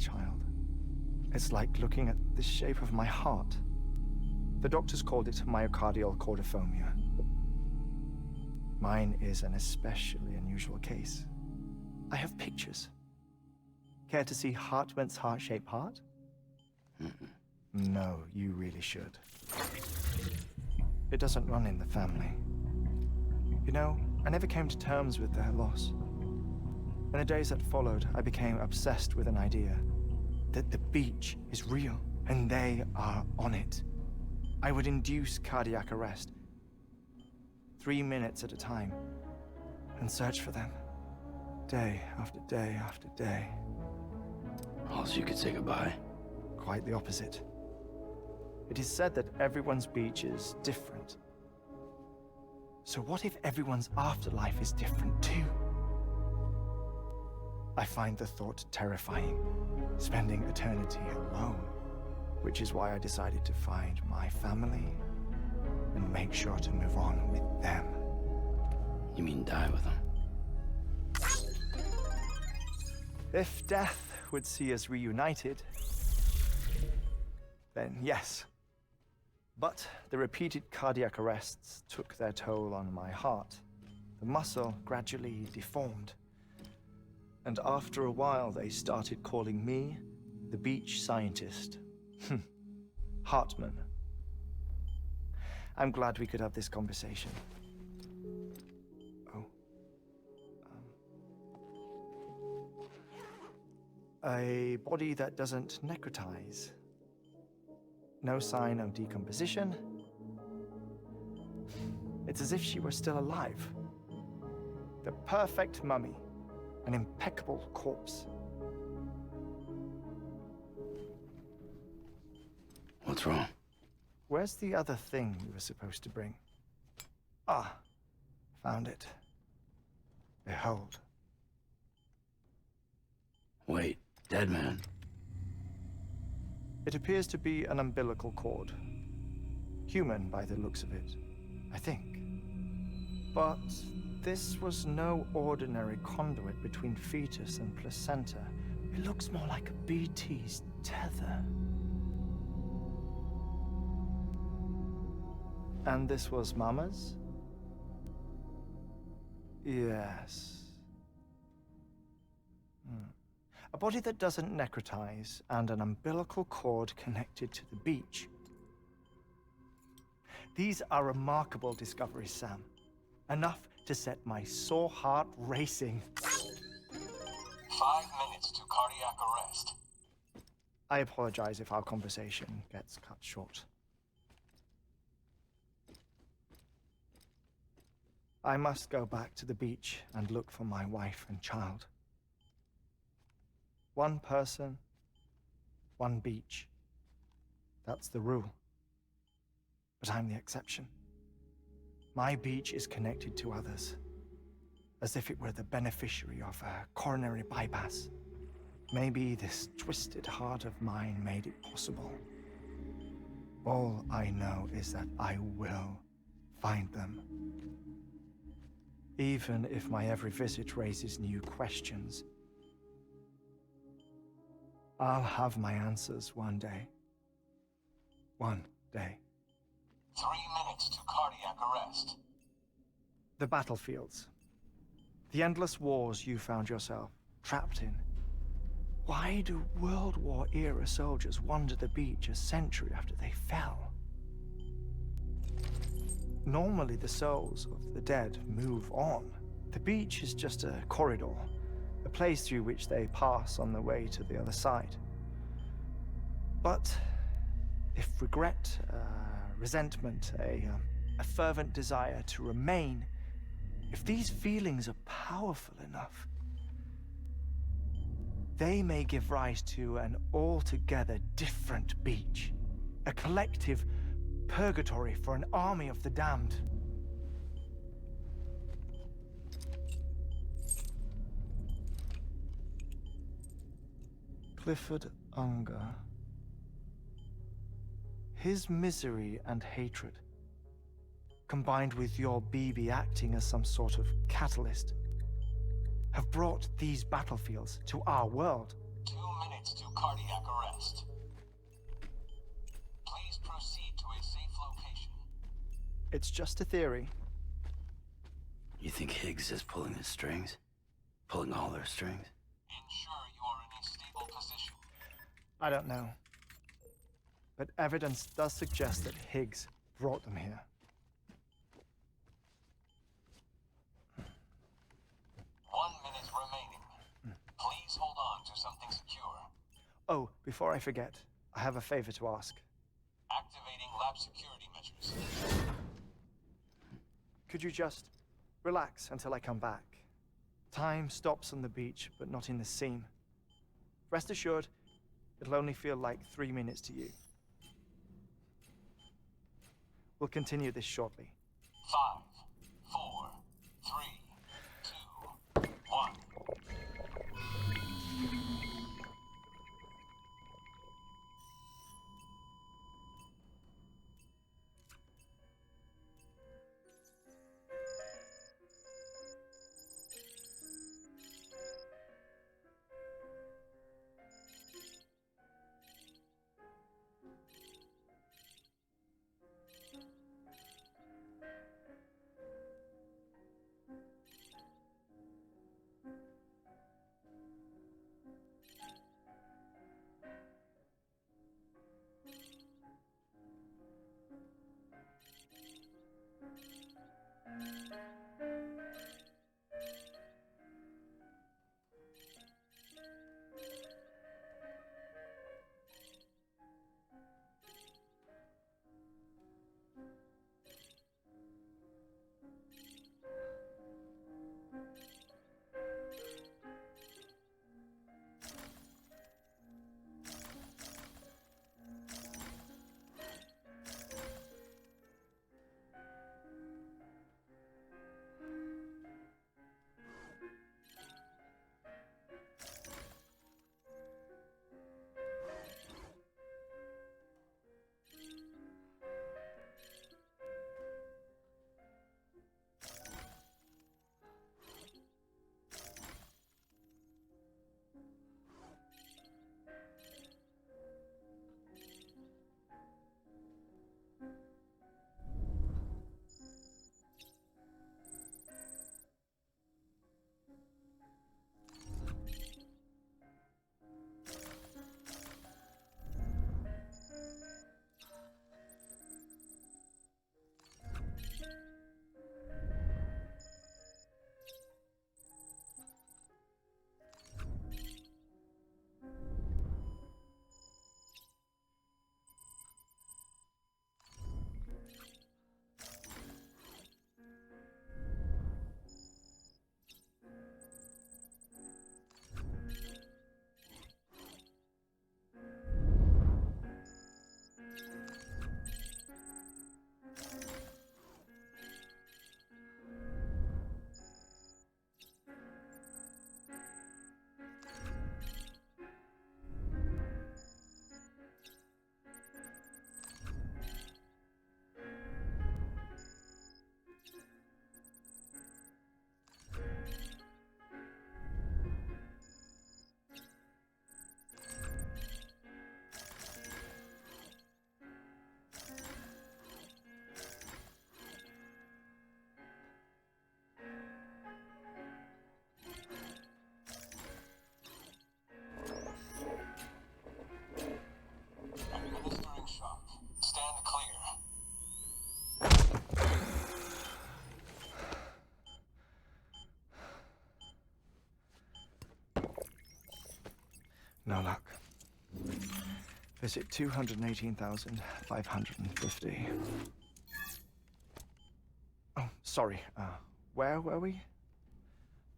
child. It's like looking at the shape of my heart. The doctors called it myocardial chordophobia. Mine is an especially unusual case. I have pictures. Care to see Heartman's heart-shaped heart? No, you really should. It doesn't run in the family. You know, I never came to terms with their loss. In the days that followed, I became obsessed with an idea that the beach is real and they are on it. I would induce cardiac arrest, 3 minutes at a time, and search for them, day after day after day. Oh, so you could say goodbye? Quite the opposite. It is said that everyone's beach is different. So what if everyone's afterlife is different too? I find the thought terrifying, spending eternity alone, which is why I decided to find my family and make sure to move on with them. You mean die with them? If death would see us reunited, then yes. But the repeated cardiac arrests took their toll on my heart. The muscle gradually deformed. And after a while, they started calling me the beach scientist. Heartman. I'm glad we could have this conversation. Oh. A body that doesn't necrotize. No sign of decomposition. It's as if she were still alive. The perfect mummy. An impeccable corpse. What's wrong? Where's the other thing you were supposed to bring? Ah, found it. Behold. Wait, dead man. It appears to be an umbilical cord. Human by the looks of it, I think. But this was no ordinary conduit between fetus and placenta. It looks more like a BT's tether. And this was Mama's? Yes. A body that doesn't necrotize and an umbilical cord connected to the beach. These are remarkable discoveries, Sam. Enough to set my sore heart racing. 5 minutes to cardiac arrest. I apologize if our conversation gets cut short. I must go back to the beach and look for my wife and child. One person, one beach. That's the rule. But I'm the exception. My beach is connected to others, as if it were the beneficiary of a coronary bypass. Maybe this twisted heart of mine made it possible. All I know is that I will find them. Even if my every visit raises new questions, I'll have my answers one day. One day. 3 minutes to cardiac arrest. The battlefields. The endless wars you found yourself trapped in. Why do World War-era soldiers wander the beach a century after they fell? Normally, the souls of the dead move on. The beach is just a corridor, a place through which they pass on the way to the other side. But if regret, resentment, a fervent desire to remain, if these feelings are powerful enough, they may give rise to an altogether different beach, a collective purgatory for an army of the damned. Clifford Unger. His misery and hatred, combined with your BB acting as some sort of catalyst, have brought these battlefields to our world. 2 minutes minutes to cardiac arrest. Please proceed to a safe location. It's just a theory. You think Higgs is pulling the strings? Pulling all their strings? Ensure you are in a stable position. I don't know. But evidence does suggest that Higgs brought them here. 1 minute remaining. Please hold on to something secure. Oh, before I forget, I have a favor to ask. Activating lab security measures. Could you just relax until I come back? Time stops on the beach, but not in the scene. Rest assured, it'll only feel like 3 minutes to you. We'll continue this shortly. 5, 4, 3, 2, 1. Administering shock. Stand clear. No luck. Visit 218,550. Oh, sorry. Where were we?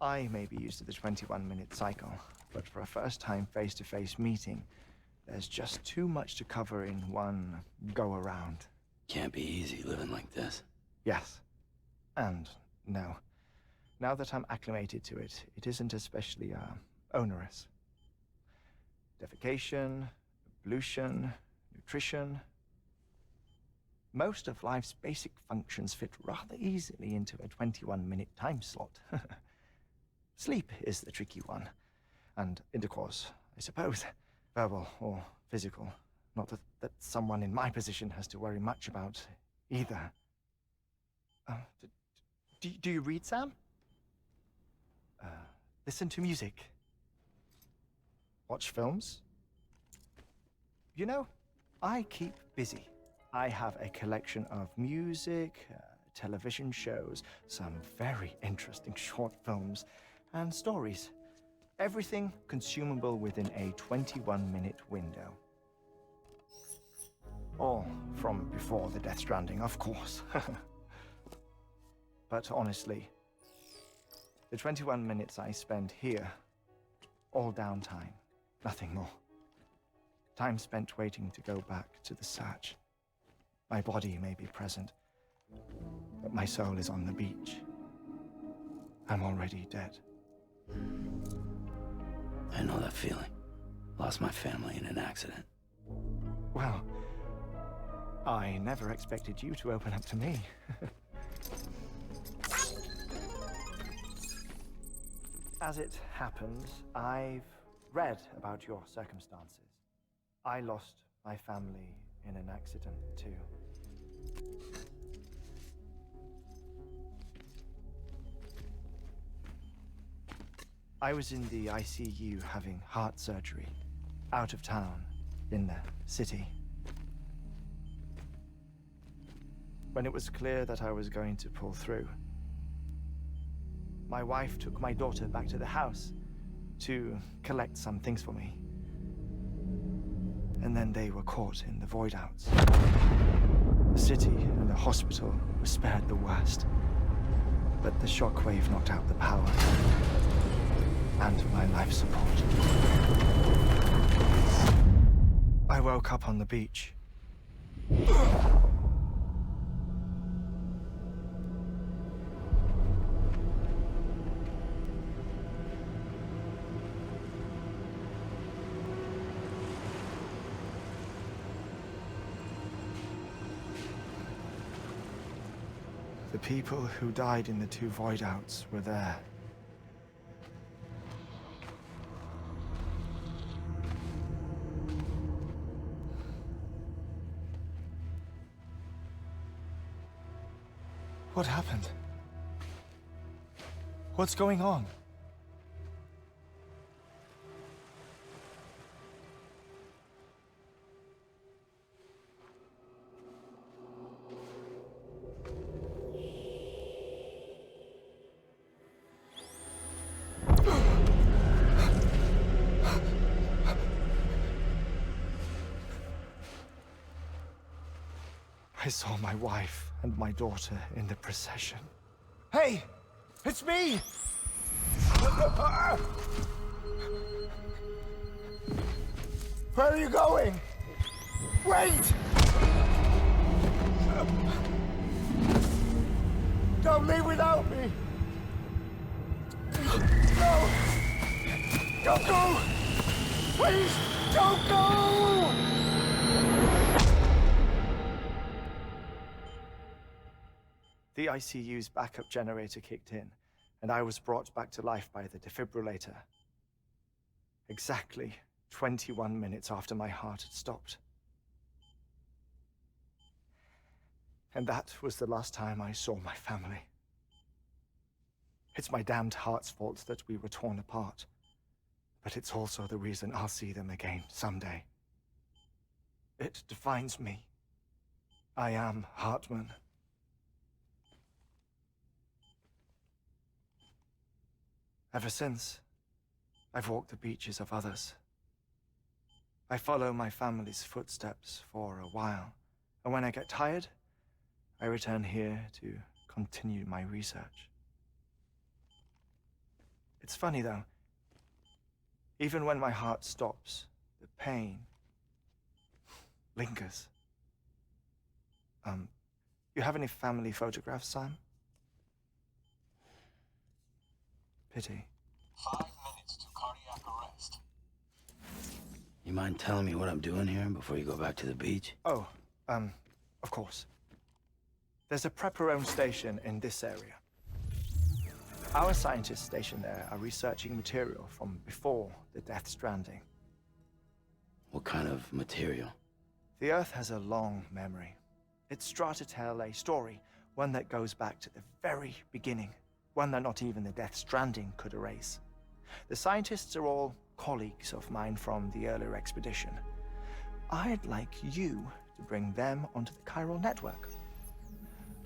I may be used to the 21-minute cycle, but for a first-time face-to-face meeting, there's just too much to cover in one go-around. Can't be easy living like this. Yes. And no. Now that I'm acclimated to it, it isn't especially, onerous. Defecation, ablution, nutrition. Most of life's basic functions fit rather easily into a 21-minute time slot. Sleep is the tricky one. And intercourse, I suppose. Verbal or physical. Not that someone in my position has to worry much about either. Do you read, Sam? Listen to music. Watch films? You know, I keep busy. I have a collection of music, television shows, some very interesting short films, and stories. Everything consumable within a 21-minute window. All from before the Death Stranding, of course. But honestly, the 21 minutes I spend here, all downtime, nothing more. Time spent waiting to go back to the search. My body may be present, but my soul is on the beach. I'm already dead. I know that feeling. Lost my family in an accident. Well, I never expected you to open up to me. As it happens, I've read about your circumstances. I lost my family in an accident, too. I was in the ICU having heart surgery, out of town, in the city. When it was clear that I was going to pull through, my wife took my daughter back to the house to collect some things for me. And then they were caught in the void outs. The city and the hospital were spared the worst, but the shockwave knocked out the power and my life support. I woke up on the beach. The people who died in the two void outs were there. What happened? What's going on? I saw my wife and my daughter in the procession. Hey! It's me! Where are you going? Wait! Don't leave without me! No! Don't go! Please, don't go! The ICU's backup generator kicked in, and I was brought back to life by the defibrillator. Exactly 21 minutes after my heart had stopped. And that was the last time I saw my family. It's my damned heart's fault that we were torn apart, but it's also the reason I'll see them again someday. It defines me. I am Heartman. Ever since, I've walked the beaches of others. I follow my family's footsteps for a while, and when I get tired, I return here to continue my research. It's funny though, even when my heart stops, the pain lingers. You have any family photographs, Sam? Pity. 5 minutes to cardiac arrest. You mind telling me what I'm doing here before you go back to the beach? Oh, of course. There's a prepper-owned station in this area. Our scientists stationed there are researching material from before the Death Stranding. What kind of material? The Earth has a long memory. It's trying to tell a story, one that goes back to the very beginning, one that not even the Death Stranding could erase. The scientists are all colleagues of mine from the earlier expedition. I'd like you to bring them onto the chiral network.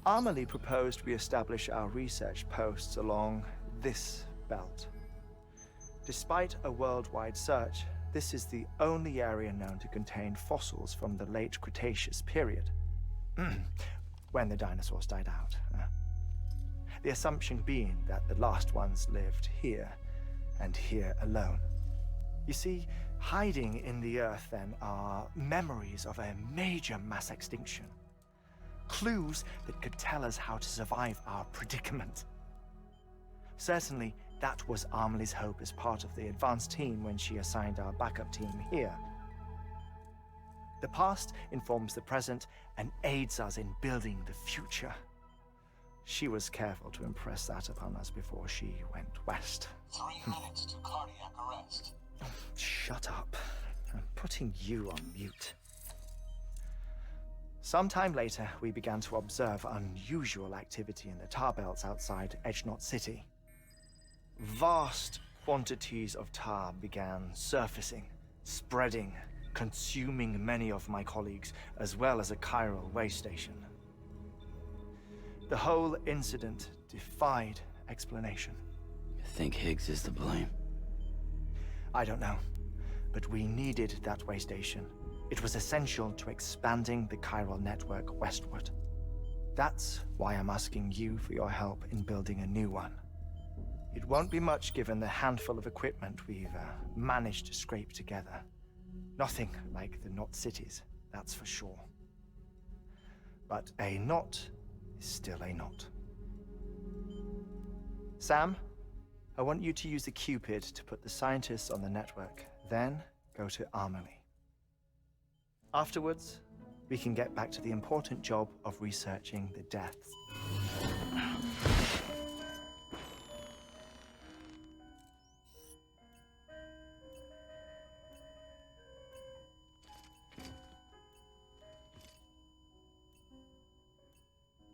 Amelie proposed we establish our research posts along this belt. Despite a worldwide search, this is the only area known to contain fossils from the late Cretaceous period, when the dinosaurs died out. The assumption being that the last ones lived here, and here alone. You see, hiding in the Earth then are memories of a major mass extinction. Clues that could tell us how to survive our predicament. Certainly, that was Amelie's hope as part of the advanced team when she assigned our backup team here. The past informs the present and aids us in building the future. She was careful to impress that upon us before she went west. 3 minutes to cardiac arrest. Shut up. I'm putting you on mute. Sometime later, we began to observe unusual activity in the tar belts outside Edgenot City. Vast quantities of tar began surfacing, spreading, consuming many of my colleagues, as well as a chiral way station. The whole incident defied explanation. You think Higgs is to blame? I don't know, but we needed that way station. It was essential to expanding the chiral network westward. That's why I'm asking you for your help in building a new one. It won't be much given the handful of equipment we've managed to scrape together. Nothing like the knot cities, that's for sure. But a knot is still a knot. Sam, I want you to use the Cupid to put the scientists on the network, then go to Amelie. Afterwards, we can get back to the important job of researching the deaths.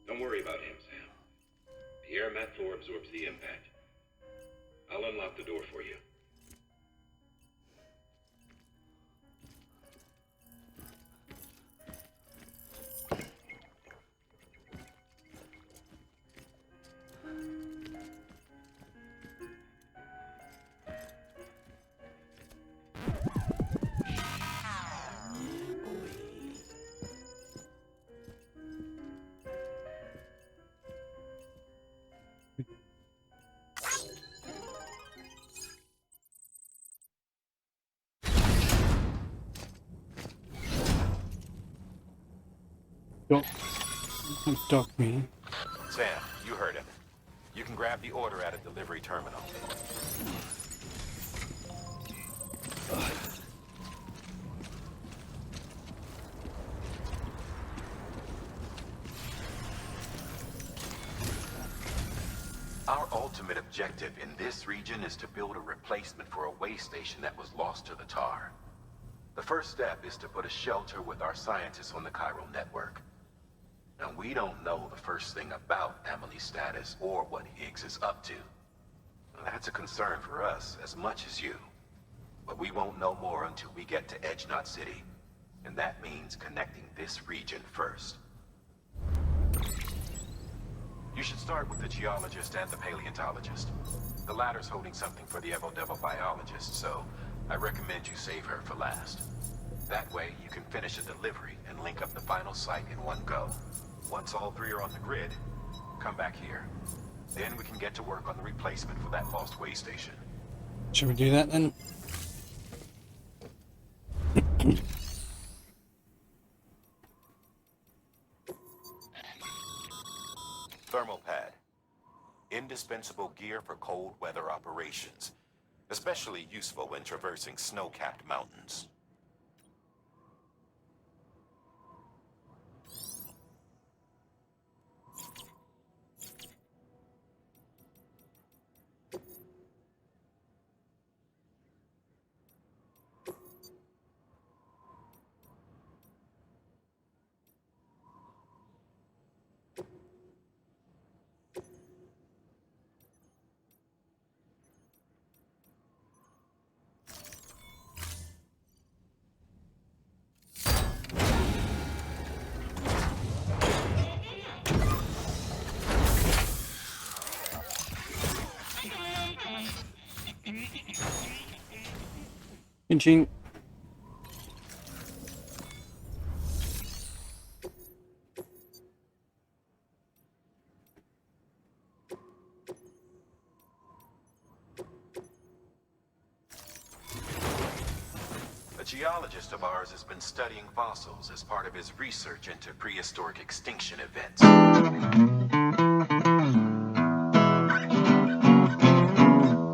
Don't worry about him, Sam. The air mat floor absorbs the impact. I'll unlock the door for you. Don't duck me. Sam, you heard him. You can grab the order at a delivery terminal. Our ultimate objective in this region is to build a replacement for a way station that was lost to the tar. The first step is to put a shelter with our scientists on the chiral network. Now, we don't know the first thing about Amelie's status or what Higgs is up to. That's a concern for us as much as you. But we won't know more until we get to Edgenot City. And that means connecting this region first. You should start with the geologist and the paleontologist. The latter's holding something for the Evo-Devo biologist, so I recommend you save her for last. That way, you can finish a delivery and link up the final site in one go. Once all three are on the grid, come back here. Then we can get to work on the replacement for that lost way station. Should we do that then? Thermal pad. Indispensable gear for cold weather operations. Especially useful when traversing snow-capped mountains. Pinching. A geologist of ours has been studying fossils as part of his research into prehistoric extinction events.